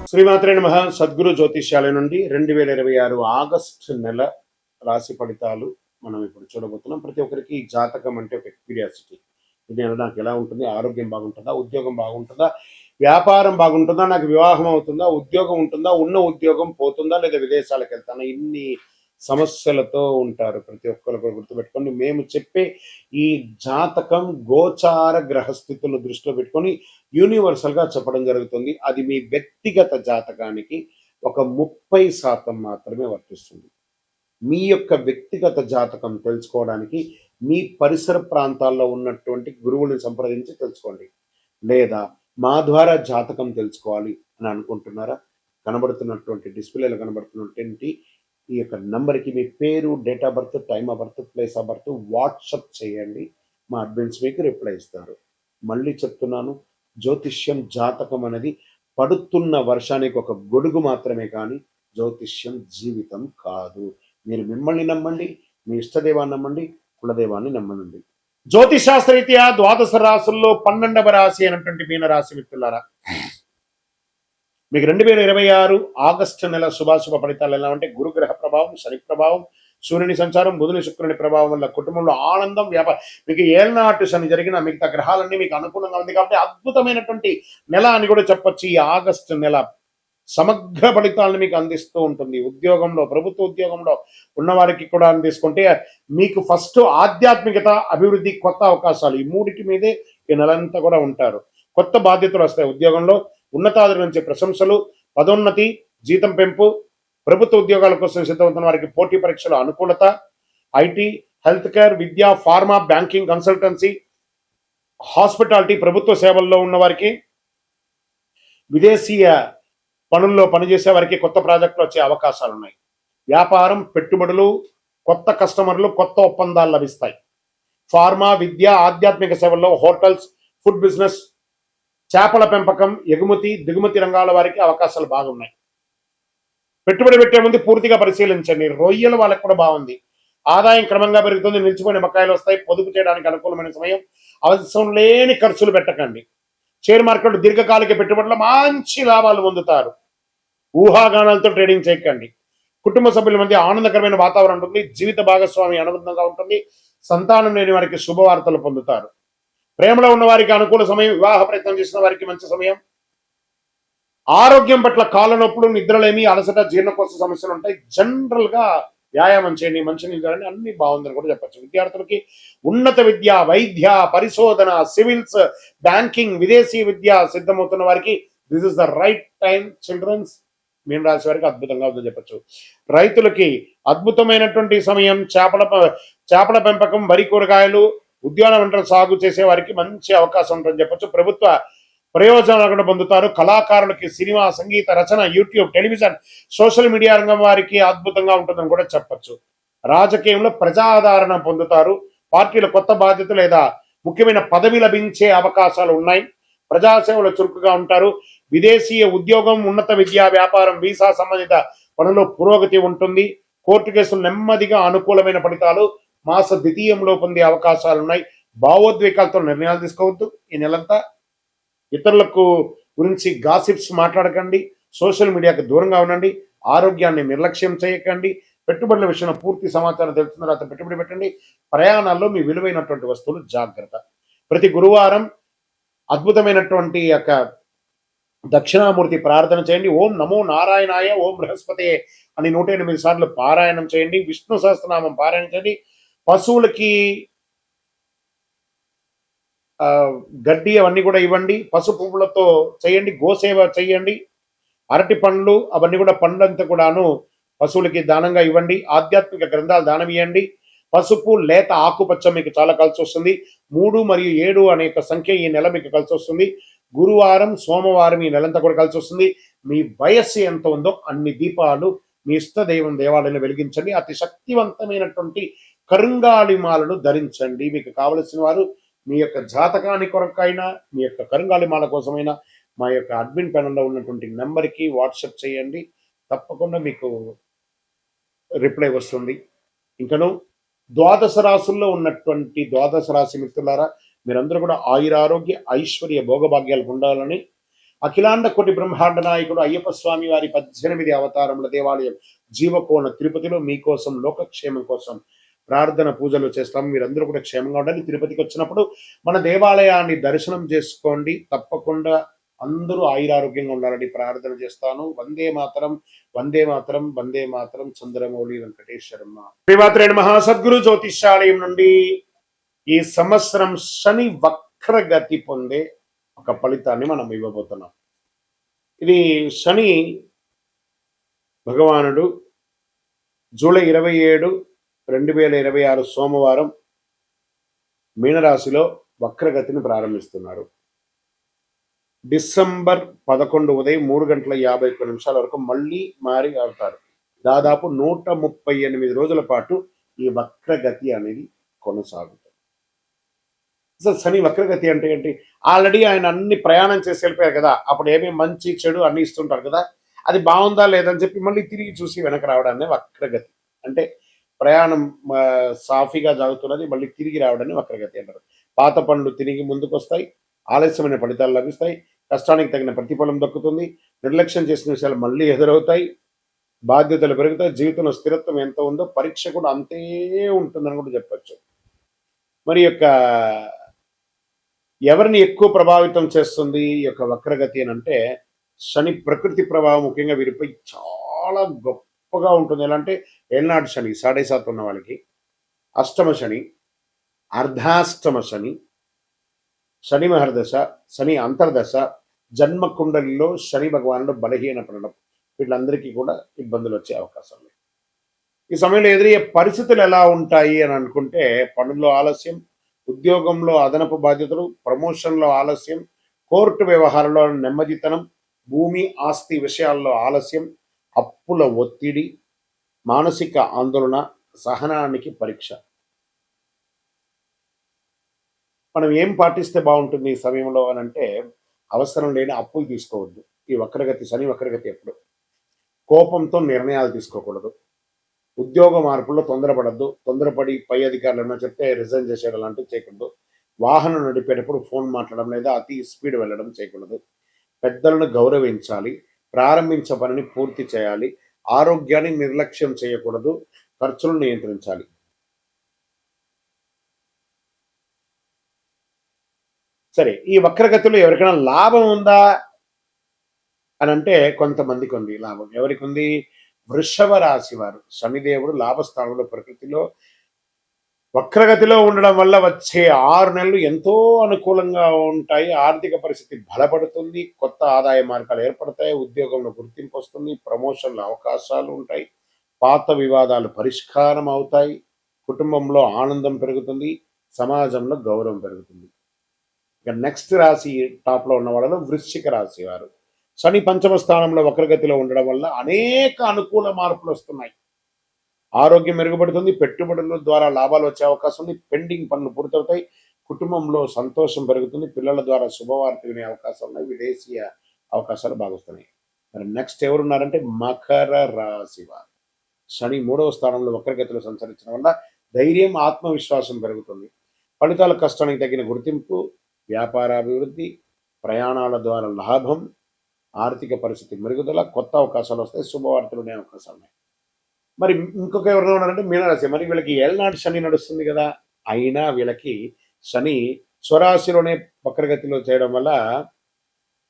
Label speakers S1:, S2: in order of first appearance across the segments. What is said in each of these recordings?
S1: శ్రీమాత్రే నమః. సద్గురు జ్యోతిష్యాలయం నుండి 2026 ఆగస్టు నెల రాశి ఫలితాలు మనం ఇప్పుడు చూడబోతున్నాం. ప్రతి ఒక్కరికి జాతకం అంటే ఒక క్యూరియాసిటీ. ఈ నెల నాకు ఎలా ఉంటుంది, ఆరోగ్యం బాగుంటుందా, ఉద్యోగం బాగుంటుందా, వ్యాపారం బాగుంటుందా, నాకు వివాహం అవుతుందా, ఉద్యోగం ఉంటుందా, ఉన్న ఉద్యోగం పోతుందా, లేదా విదేశాలకు వెళ్తానా, ఇన్ని సమస్యలతో ఉంటారు. ప్రతి ఒక్కరు గుర్తుపెట్టుకొని మేము చెప్పే ఈ జాతకం గోచార గ్రహస్థితులు దృష్టిలో పెట్టుకొని యూనివర్సల్ గా చెప్పడం జరుగుతుంది. అది మీ వ్యక్తిగత జాతకానికి ఒక 30% మాత్రమే వర్తిస్తుంది. మీ యొక్క వ్యక్తిగత జాతకం తెలుసుకోవడానికి మీ పరిసర ప్రాంతాల్లో ఉన్నటువంటి గురువుని సంప్రదించి తెలుసుకోండి. లేదా మా ద్వారా జాతకం తెలుసుకోవాలి అని అనుకుంటున్నారా? కనబడుతున్నటువంటి డిస్ప్లేలో కనబడుతున్నటువంటి ఈ యొక్క నంబర్కి మీ పేరు, date of birth, time of birth, place of birth WhatsApp చేయండి. మా అడ్మిన్స్ మీకు రిప్లై ఇస్తారు. మళ్ళీ చెప్తున్నాను, జ్యోతిష్యం జాతకం అనేది పడుతున్న వర్షానికి ఒక గొడుగు మాత్రమే, కానీ జ్యోతిష్యం జీవితం కాదు. మీరు మిమ్మల్ని నమ్మండి, మీ ఇష్టదేవాన్ని నమ్మండి, కులదేవాన్ని నమ్మనండి. జ్యోతిషాస్త్రరీత్యా ద్వాదశ రాశుల్లో 12వ రాశి అయినటువంటి మీనరాశి మిత్రులారా, మీకు 2026 ఆగస్టు నెల శుభాశుభ ఫలితాలు ఎలా అంటే, గురుగ్రహ ప్రభావం, శని ప్రభావం, సూర్యుని సంచారం, బుధుని శుక్రుని ప్రభావం వల్ల కుటుంబంలో ఆనందం, వ్యాపారం. మీకు ఏళ్నాటి శని జరిగిన మిగతా గ్రహాలన్నీ మీకు అనుకూలంగా ఉంది కాబట్టి అద్భుతమైనటువంటి నెల అని కూడా చెప్పొచ్చు. ఈ ఆగస్టు నెల సమగ్ర ఫలితాలను మీకు అందిస్తూ ఉంటుంది. ఉద్యోగంలో, ప్రభుత్వ ఉద్యోగంలో ఉన్నవారికి కూడా తీసుకుంటే మీకు ఫస్ట్ ఆధ్యాత్మికత, అభివృద్ధి, కొత్త అవకాశాలు, ఈ మూడిటి మీదే ఈ నెలంతా కూడా ఉంటారు. కొత్త బాధ్యతలు వస్తాయి. ఉద్యోగంలో ఉన్నతాధికారుల నుంచి ప్రశంసలు, పదోన్నతి, జీతం పెంపు, ప్రభుత్వ ఉద్యోగాల కోసం సిద్ధమవుతున్న వారికి పోటీ పరీక్షల అనుకూలత, IT, health care, Vidya, pharma, banking, consultancy, hospitality, ప్రభుత్వ సేవల్లో ఉన్న వారికి, విదేశీయ పనుల్లో పనిచేసే వారికి కొత్త ప్రాజెక్టులు వచ్చే అవకాశాలు ఉన్నాయి. వ్యాపారం, పెట్టుబడులు, కొత్త కస్టమర్లు, కొత్త ఒప్పందాలు లభిస్తాయి. ఫార్మా, విద్య, ఆధ్యాత్మిక సేవల్లో, హోటల్స్, ఫుడ్ బిజినెస్, చేపల పెంపకం, ఎగుమతి, దిగుమతి రంగాల వారికి అవకాశాలు బాగున్నాయి. పెట్టుబడి పెట్టే ముందు పూర్తిగా పరిశీలించండి. రొయ్యల వాళ్ళకి కూడా బాగుంది. ఆదాయం క్రమంగా పెరుగుతుంది. నిలిచిపోయిన బకాయిలు వస్తాయి. పొదుపు చేయడానికి అనుకూలమైన సమయం. అవసరం లేని ఖర్చులు పెట్టకండి. షేర్ మార్కెట్ దీర్ఘకాలిక పెట్టుబడులు మంచి లాభాలు పొందుతారు. ఊహాగానాలతో ట్రేడింగ్ చేయకండి. కుటుంబ సభ్యుల మధ్య ఆనందకరమైన వాతావరణం ఉంటుంది. జీవిత భాగస్వామి అనుబంధంగా ఉంటుంది. సంతానం లేని వారికి శుభవార్తలు పొందుతారు. ప్రేమలో ఉన్న వారికి అనుకూల సమయం. వివాహ ప్రయత్నం చేసిన వారికి మంచి సమయం. ఆరోగ్యం పట్ల కాళ్ళ నొప్పులు, నిద్రలేమి, అలసట, జీర్ణకోశ సమస్యలు ఉంటాయి. జనరల్ గా వ్యాయామం చేయండి, మంచినీళ్ళు తాగండి, అన్ని బాగుందని కూడా చెప్పచ్చు. విద్యార్థులకి ఉన్నత విద్య, వైద్య, పరిశోధన, సివిల్స్, బ్యాంకింగ్, విదేశీ విద్య సిద్ధమవుతున్న వారికి this is the right time. Children's, మీన రాశి వారికి అద్భుతంగా ఉందని చెప్పచ్చు. రైతులకి అద్భుతమైనటువంటి సమయం. చేపల పెంపకం, వరి, కూరగాయలు, ఉద్యాన పంటలు సాగు చేసే వారికి మంచి అవకాశం ఉంటుందని చెప్పచ్చు. ప్రభుత్వ ప్రయోజనాలు కూడా పొందుతారు. కళాకారులకి సినిమా, సంగీత రచన, యూట్యూబ్, టెలివిజన్, సోషల్ మీడియా రంగం వారికి అద్భుతంగా ఉంటుందని కూడా చెప్పచ్చు. రాజకీయంలో ప్రజాదరణ పొందుతారు. పార్టీల కొత్త బాధ్యత లేదా ముఖ్యమైన పదవి లభించే అవకాశాలు ఉన్నాయి. ప్రజాసేవలో చురుకుగా ఉంటారు. విదేశీయ ఉద్యోగం, ఉన్నత విద్యా, వ్యాపారం, వీసా సంబంధిత పనుల్లో పురోగతి ఉంటుంది. కోర్టు కేసులు నెమ్మదిగా అనుకూలమైన ఫలితాలు మాస ద్వితీయంలో పొందే అవకాశాలు ఉన్నాయి. భావోద్వేగాలతో నిర్ణయాలు తీసుకోవద్దు. ఈ నెలంతా ఇతరులకు గురించి గాసిప్స్ మాట్లాడకండి. సోషల్ మీడియాకు దూరంగా ఉండండి. ఆరోగ్యాన్ని నిర్లక్ష్యం చేయకండి. పెట్టుబడుల విషయంలో పూర్తి సమాచారం తెలుసుకున్న తర్వాత పెట్టుబడి పెట్టండి. ప్రయాణాల్లో మీ విలువైనటువంటి వస్తువులు జాగ్రత్త. ప్రతి గురువారం అద్భుతమైనటువంటి యొక్క దక్షిణామూర్తి ప్రార్థన చేయండి. ఓం నమో నారాయణాయ, ఓం బృహస్పతే అని 108 సార్లు పారాయణం చేయండి. విష్ణు సహస్రనామం పారాయణం చేయండి. పశువులకి గడ్డి అవన్నీ కూడా ఇవ్వండి. పసుపు పువ్వులతో చేయండి. గోసేవ చేయండి. అరటి పండ్లు అవన్నీ కూడా పండ్లంతా కూడాను పశువులకి దానంగా ఇవ్వండి. ఆధ్యాత్మిక గ్రంథాలు దానం ఇవ్వండి. పసుపు, లేత ఆకుపచ్చ మీకు చాలా కలిసి వస్తుంది. 3 మరియు 7 అనే సంఖ్య ఈ నెల మీకు కలిసి వస్తుంది. గురువారం, సోమవారం ఈ నెలంతా కూడా కలిసి వస్తుంది. మీ వయస్సు ఎంత ఉందో అన్ని దీపాలు మీ ఇష్టదైవం దేవాలయంలో వెలిగించండి. అతి శక్తివంతమైనటువంటి కరుంగాళిమాలను ధరించండి. మీకు కావలసిన వారు మీ యొక్క జాతకాన్ని కొరకైనా, మీ యొక్క కరుంగాళిమాల కోసమైనా మా యొక్క అడ్మిన్ ప్యానల్లో ఉన్నటువంటి నెంబర్కి వాట్సాప్ చేయండి. తప్పకుండా మీకు రిప్లై వస్తుంది. ఇంకను ద్వాదశ రాశుల్లో ఉన్నటువంటి ద్వాదశ రాశి మిత్రులారా, మీరందరూ కూడా ఆయురారోగ్య, ఐశ్వర్య, భోగభాగ్యాలు ఉండాలని అఖిలాండ కోటి బ్రహ్మాండ నాయకుడు అయ్యప్ప స్వామి వారి 18 అవతారముల దేవాలయం జీవకోన తిరుపతిలో మీకోసం లోకక్షేమం కోసం ప్రార్థన పూజలు చేస్తాం. మీరందరూ కూడా క్షేమంగా ఉండాలి. తిరుపతికి వచ్చినప్పుడు మన దేవాలయాన్ని దర్శనం చేసుకోండి. తప్పకుండా అందరూ ఆయురారోగ్యంగా ఉండాలని ప్రార్థన చేస్తాను. వందే మాతరం, వందే మాతరం, వందే మాతరం. చంద్రమౌళి వెంకటేశ్వరమ్మ. శ్రీమాత్రే నమః. సద్గురు జ్యోతిష్యాలయం నుండి ఈ సంవత్సరం శని వక్రగతి పొందే ఒక ఫలితాన్ని మనం ఇవ్వబోతున్నాం. ఇది శని భగవానుడు జూలై 27, 2026 సోమవారం మీనరాశిలో వక్రగతిని ప్రారంభిస్తున్నారు. డిసెంబర్ 11 ఉదయం 3:51 వరకు మళ్ళీ మారి అవుతారు. దాదాపు 138 రోజుల పాటు ఈ వక్రగతి అనేది కొనసాగుతుంది. అసలు శని వక్రగతి అంటే ఏంటి? ఆల్రెడీ ఆయన అన్ని ప్రయాణం చేసి వెళ్ళిపోయారు కదా, అప్పుడు ఏమేమి మంచి చెడు అన్ని ఇస్తుంటారు కదా, అది బాగుందా లేదని చెప్పి మళ్ళీ తిరిగి చూసి వెనక రావడాన్ని వక్రగతి అంటే. ప్రయాణం సాఫీగా సాగుతున్నది, మళ్ళీ తిరిగి రావడాన్ని వక్రగతి అంటారు. పాత పనులు తిరిగి ముందుకు వస్తాయి, ఆలస్యమైన ఫలితాలు లభిస్తాయి, కష్టానికి తగిన ప్రతిఫలం దక్కుతుంది, నిర్లక్ష్యం చేసిన విషయాలు మళ్ళీ ఎదురవుతాయి, బాధ్యతలు పెరుగుతాయి, జీవితంలో స్థిరత్వం ఎంత ఉందో పరీక్ష కూడా అంతే ఉంటుందని కూడా చెప్పచ్చు. మరి యొక్క ఎవరిని ఎక్కువ ప్రభావితం చేస్తుంది ఈ యొక్క వక్రగతి అని అంటే, శని ప్రకృతి ప్రభావం ముఖ్యంగా వీరిపై చాలా గొప్పగా ఉంటుంది. ఎలా అంటే ఏళ్ళనాటి శని 7.5 ఉన్న వాళ్ళకి, అష్టమ శని, అర్ధాష్టమ శని, శని మహర్దశ, శని అంతర్దశ, జన్మ కుండలిలో శని భగవానుడు బలహీన పడడం, వీళ్ళందరికీ కూడా ఇబ్బందులు వచ్చే అవకాశం ఉంది. ఈ సమయంలో ఎదురయ్యే పరిస్థితులు ఎలా ఉంటాయి అని అనుకుంటే, పనుల్లో ఆలస్యం, ఉద్యోగంలో అదనపు బాధ్యతలు, ప్రమోషన్లో ఆలస్యం, కోర్టు వ్యవహారంలో నెమ్మదితనం, భూమి ఆస్తి విషయాల్లో ఆలస్యం, అప్పుల ఒత్తిడి, మానసిక ఆందోళన, సహనానికి పరీక్ష. మనం ఏం పాటిస్తే బాగుంటుంది ఈ సమయంలో అని అంటే, అవసరం లేని అప్పులు తీసుకోవద్దు. ఈ వక్రగతి శని వక్రగతి ఎప్పుడు కోపంతో నిర్ణయాలు తీసుకోకూడదు. ఉద్యోగ మార్పుల్లో తొందరపడద్దు. తొందరపడి పై అధికారులు ఏమైనా చెప్తే రిజైన్ చేసేయడం లాంటివి చేయకూడదు. వాహనం నడిపేటప్పుడు ఫోన్ మాట్లాడడం లేదా అతి స్పీడ్ వెళ్ళడం చేయకూడదు. పెద్దలను గౌరవించాలి. ప్రారంభించే పనిని పూర్తి చేయాలి. ఆరోగ్యాన్ని నిర్లక్ష్యం చేయకూడదు. ఖర్చులను నియంత్రించాలి. సరే, ఈ వక్రగతిలో ఎవరికైనా లాభం ఉందా అని అంటే, కొంతమందికి ఉంది లాభం. ఎవరికి ఉంది? వృషభ రాశి వారు. శనిదేవుడు లాభస్థానంలో ప్రకృతిలో వక్రగతిలో ఉండడం వల్ల వచ్చే 6 నెలలు ఎంతో అనుకూలంగా ఉంటాయి. ఆర్థిక పరిస్థితి బలపడుతుంది, కొత్త ఆదాయ మార్గాలు ఏర్పడతాయి, ఉద్యోగంలో గుర్తింపు వస్తుంది, ప్రమోషన్ల అవకాశాలు ఉంటాయి, పాత వివాదాలు పరిష్కారం అవుతాయి, కుటుంబంలో ఆనందం పెరుగుతుంది, సమాజంలో గౌరవం పెరుగుతుంది. ఇక నెక్స్ట్ రాశి టాప్లో ఉన్న వాళ్ళలో వృశ్చిక రాశి వారు. శని పంచమ స్థానంలో వక్రగతిలో ఉండడం వల్ల అనేక అనుకూల మార్పులు వస్తున్నాయి. ఆరోగ్యం మెరుగుపడుతుంది, పెట్టుబడుల ద్వారా లాభాలు వచ్చే అవకాశం ఉంది, పెండింగ్ పనులు పూర్తవుతాయి, కుటుంబంలో సంతోషం పెరుగుతుంది, పిల్లల ద్వారా శుభవార్త వినే అవకాశం ఉన్నాయి, విదేశీయ అవకాశాలు బాగుస్తున్నాయి. మరి నెక్స్ట్ ఎవరున్నారంటే మకర రాశి వారు. శని 3వ స్థానంలో వక్రగతిలో సంచరించడం వల్ల ధైర్యం, ఆత్మవిశ్వాసం పెరుగుతుంది, ఫలితాల కష్టానికి తగిన గుర్తింపు, వ్యాపారాభివృద్ధి, ప్రయాణాల ద్వారా లాభం, ఆర్థిక పరిస్థితి మెరుగుదల, కొత్త అవకాశాలు వస్తాయి, శుభవార్తలు ఉండే అవకాశాలు ఉన్నాయి. మరి ఇంకొక ఎవరైనా ఉన్నారంటే మీనరాశి. మరి వీళ్ళకి ఏళ్ళనాటి శని నడుస్తుంది కదా, అయినా వీళ్ళకి శని స్వరాశిలోనే వక్రగతిలో చేయడం వల్ల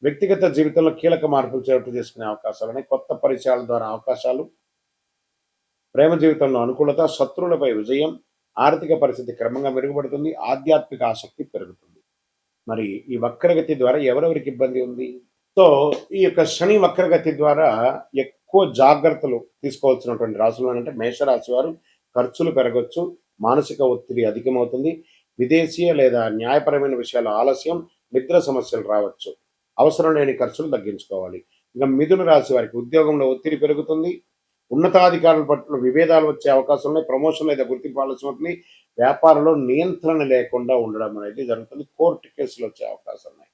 S1: వ్యక్తిగత జీవితంలో కీలక మార్పులు చోటు చేసుకునే అవకాశాలు ఉన్నాయి. కొత్త పరిచయాల ద్వారా అవకాశాలు, ప్రేమ జీవితంలో అనుకూలత, శత్రువులపై విజయం, ఆర్థిక పరిస్థితి క్రమంగా మెరుగుపడుతుంది, ఆధ్యాత్మిక ఆసక్తి పెరుగుతుంది. మరి ఈ వక్రగతి ద్వారా ఎవరెవరికి ఇబ్బంది ఉంది? సో ఈ యొక్క శని వక్రగతి ద్వారా ఎక్కువ జాగ్రత్తలు తీసుకోవాల్సినటువంటి రాశులు అంటే మేషరాశి వారు. ఖర్చులు పెరగచ్చు, మానసిక ఒత్తిడి అధికమవుతుంది, విదేశీయ లేదా న్యాయపరమైన విషయాల ఆలస్యం, నిద్ర సమస్యలు రావచ్చు, అవసరం లేని ఖర్చులు తగ్గించుకోవాలి. ఇక మిథున రాశి వారికి ఉద్యోగంలో ఒత్తిడి పెరుగుతుంది, ఉన్నతాధికారుల పట్ల విభేదాలు వచ్చే అవకాశం ఉన్నాయి, ప్రమోషన్ లేదా గుర్తింపు ఆలస్యం అవుతుంది, వ్యాపారంలో నియంత్రణ లేకుండా ఉండడం అనేది జరుగుతుంది, కోర్టు కేసులు వచ్చే అవకాశం ఉన్నాయి.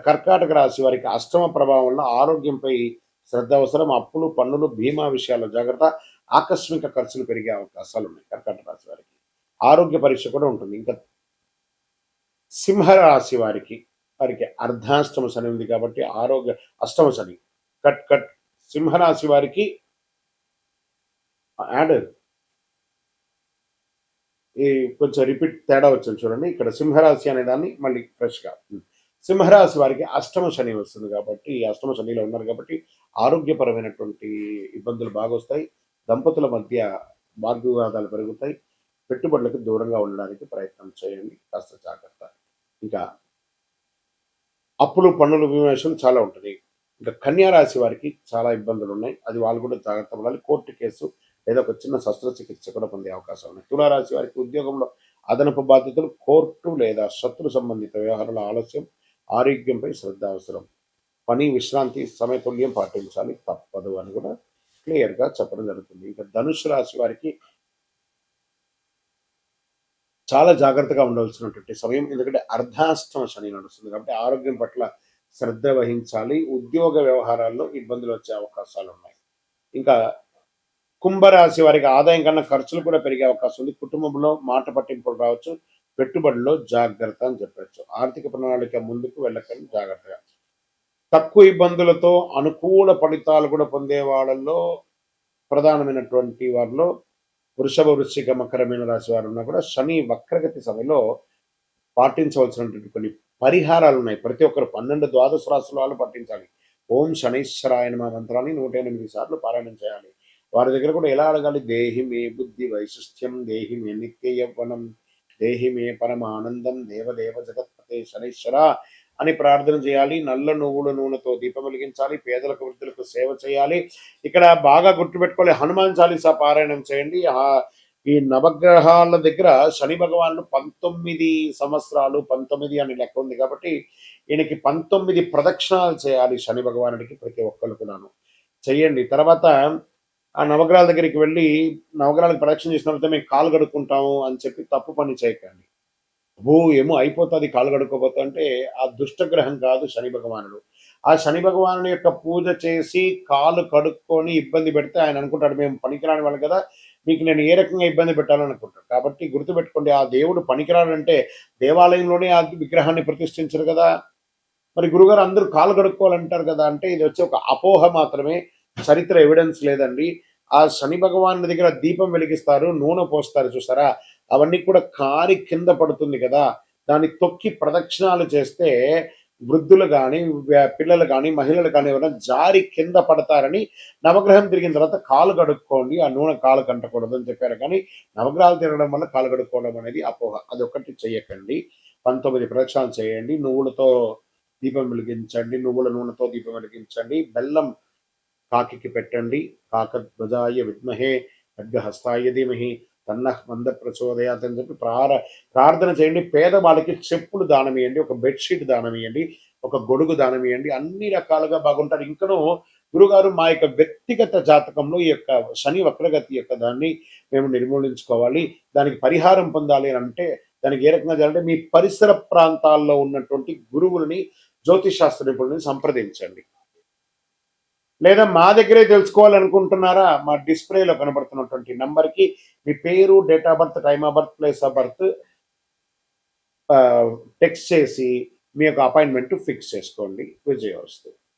S1: కర్కాటక రాశి వారికి అష్టమ ప్రభావం వల్ల ఆరోగ్యంపై శ్రద్ధ అవసరం, అప్పులు, పన్నులు, బీమా విషయాల్లో జాగ్రత్త, ఆకస్మిక ఖర్చులు పెరిగే అవకాశాలు ఉన్నాయి కర్కాటక రాశి వారికి. ఆరోగ్య పరీక్ష కూడా ఉంటుంది. ఇంకా సింహరాశి వారికి వారికి అర్ధాష్టమ శని ఉంది కాబట్టి ఆరోగ్య అష్టమ శని కట్ కట్. సింహరాశి వారికి యాడ్ ఈ కొంచెం రిపీట్ తేడా వచ్చింది చూడండి. ఇక్కడ సింహరాశి అనే దాన్ని మళ్ళీ ఫ్రెష్గా సింహరాశి వారికి అష్టమ శని వస్తుంది కాబట్టి అష్టమ శనిలో ఉన్నారు కాబట్టి ఆరోగ్యపరమైనటువంటి ఇబ్బందులు బాగా వస్తాయి. దంపతుల మధ్య వాగ్వివాదాలు పెరుగుతాయి. పెట్టుబడులకు దూరంగా ఉండడానికి ప్రయత్నం చేయండి, కాస్త జాగ్రత్త. ఇంకా అప్పులు పన్నులు విమర్శలు చాలా ఉంటుంది. ఇంకా కన్యా రాశి వారికి చాలా ఇబ్బందులు ఉన్నాయి. అది వాళ్ళు కూడా జాగ్రత్త పడాలి. కోర్టు కేసు లేదా ఒక చిన్న శస్త్రచికిత్స కూడా పొందే అవకాశం ఉంది. తులారాశి వారికి ఉద్యోగంలో అదనపు బాధ్యతలు, కోర్టు లేదా శత్రు సంబంధిత వ్యవహారాల ఆలస్యం, ఆరోగ్యంపై శ్రద్ధ అవసరం. పని విశ్రాంతి సమతుల్యం పాటించాలి, తప్పదు అని కూడా క్లియర్గా చెప్పడం జరుగుతుంది. ఇంకా ధనుసు రాశి వారికి చాలా జాగ్రత్తగా ఉండవలసినటువంటి సమయం. ఎందుకంటే అర్ధాష్టమ శని నడుస్తుంది కాబట్టి ఆరోగ్యం పట్ల శ్రద్ధ వహించాలి. ఉద్యోగ వ్యవహారాల్లో ఇబ్బందులు వచ్చే అవకాశాలు ఉన్నాయి. ఇంకా కుంభరాశి వారికి ఆదాయం కన్నా ఖర్చులు కూడా పెరిగే అవకాశం ఉంది. కుటుంబంలో మాట పట్టింపులు రావచ్చు. పెట్టుబడిలో జాగ్రత్త అని చెప్పచ్చు. ఆర్థిక ప్రణాళిక ముందుకు వెళ్ళకండి, జాగ్రత్తగా. తక్కువ ఇబ్బందులతో అనుకూల ఫలితాలు కూడా పొందే వాళ్ళల్లో ప్రధానమైనటువంటి వారిలో వృషభ, వృశ్చిక, మకర, మీన రాశి వారు ఉన్నా కూడా శని వక్రగతి సమయంలో పాటించవలసినటువంటి కొన్ని పరిహారాలు ఉన్నాయి. ప్రతి ఒక్కరు 12 ద్వాదశ రాశుల వాళ్ళు పాటించాలి. ఓం శనైశ్వరాయ నమః మంత్రాన్ని 108 సార్లు పారాయణం చేయాలి. వారి దగ్గర కూడా ఎలా అడగాలి? దేహి మే బుద్ధి వైశిష్ట్యం, దేహి మే నిత్య యవ్వనం, దేహి మే పరమానందం, దేవదేవ జగత్పతే శనైశ్వర అని ప్రార్థన చేయాలి. నల్ల నువ్వుల నూనెతో దీపం వెలిగించాలి. పేదలకు వృద్ధులకు సేవ చేయాలి. ఇక్కడ బాగా గుర్తుపెట్టుకోవాలి, హనుమాన్ చాలీసా పారాయణం చేయండి. ఈ నవగ్రహాల దగ్గర శని భగవానుడు 19 సంవత్సరాలు 19 అని లెక్క ఉంది కాబట్టి ఈయనకి 19 ప్రదక్షిణాలు చేయాలి. శని భగవానుడికి ప్రతి ఒక్కరు కూడాను చెయ్యండి. తర్వాత ఆ నవగ్రహాల దగ్గరికి వెళ్ళి నవగ్రహాలకు ప్రదక్షిణ చేసిన తర్వాత మేము కాలు కడుక్కుంటాము అని చెప్పి తప్పు పని చేయకండి. ఏమో అయిపోతుంది కాలు కడుక్కోపోతా అంటే ఆ దుష్టగ్రహం కాదు శని భగవానుడు. ఆ శని భగవాను యొక్క పూజ చేసి కాలు కడుక్కొని ఇబ్బంది పెడితే ఆయన అనుకుంటాడు మేము పనికిరాని వాళ్ళు కదా, మీకు నేను ఏ రకంగా ఇబ్బంది పెట్టాలని అనుకుంటాడు. కాబట్టి గుర్తుపెట్టుకోండి, ఆ దేవుడు పనికిరాడంటే దేవాలయంలోనే ఆ విగ్రహాన్ని ప్రతిష్ఠించరు కదా. మరి గురుగారు అందరూ కాలు కడుక్కోవాలంటారు కదా అంటే ఇది వచ్చి ఒక అపోహ మాత్రమే, చరిత్ర ఎవిడెన్స్ లేదండి. ఆ శని భగవాన్ దగ్గర దీపం వెలిగిస్తారు, నూనె పోస్తారు చూసారా, అవన్నీ కూడా కారి కింద పడుతుంది కదా, దాన్ని తొక్కి ప్రదక్షిణాలు చేస్తే వృద్ధులు కానీ పిల్లలు కానీ మహిళలు కానీ ఎవరైనా జారి కింద పడతారని నవగ్రహం తిరిగిన తర్వాత కాలు కడుక్కోండి, ఆ నూనె కాలు కంటకూడదు అని చెప్పారు. కానీ నవగ్రహాలు తిరగడం వల్ల కాలు కడుక్కోవడం అనేది అపోహ, అది ఒకటి చెయ్యకండి. 19 ప్రదక్షిణాలు చేయండి. నువ్వులతో దీపం వెలిగించండి, నువ్వుల నూనెతో దీపం వెలిగించండి. బెల్లం కాకి పెట్టండి. కాకధ్వజాయ విద్మహే ఖడ్గహస్తాయ ధీమహి తన్నః మంద ప్రచోదయాత్ అని చెప్పి ప్రార్థన చేయండి. పేదవాళ్ళకి చెప్పులు దానం ఇవ్వండి, ఒక బెడ్షీట్ దానం ఇవ్వండి, ఒక గొడుగు దానం ఇవ్వండి. అన్ని రకాలుగా బాగుంటారు. ఇంకనూ గురుగారు మా యొక్క వ్యక్తిగత జాతకంలో ఈ యొక్క శని వక్రగతి యొక్క దాన్ని మేము నిర్మూలించుకోవాలి, దానికి పరిహారం పొందాలి అని అంటే దానికి ఏ రకంగా చేయాలంటే మీ పరిసర ప్రాంతాల్లో ఉన్నటువంటి గురువులని, జ్యోతిషాస్త్ర నిపుణులని సంప్రదించండి. లేదా మా దగ్గరే తెలుసుకోవాలనుకుంటున్నారా, మా డిస్ప్లేలో కనబడుతున్నటువంటి నంబర్కి మీ పేరు, date of birth, time of birth, place of birth text చేసి మీ యొక్క అపాయింట్మెంట్ ఫిక్స్ చేసుకోండి. విజయవస్తు.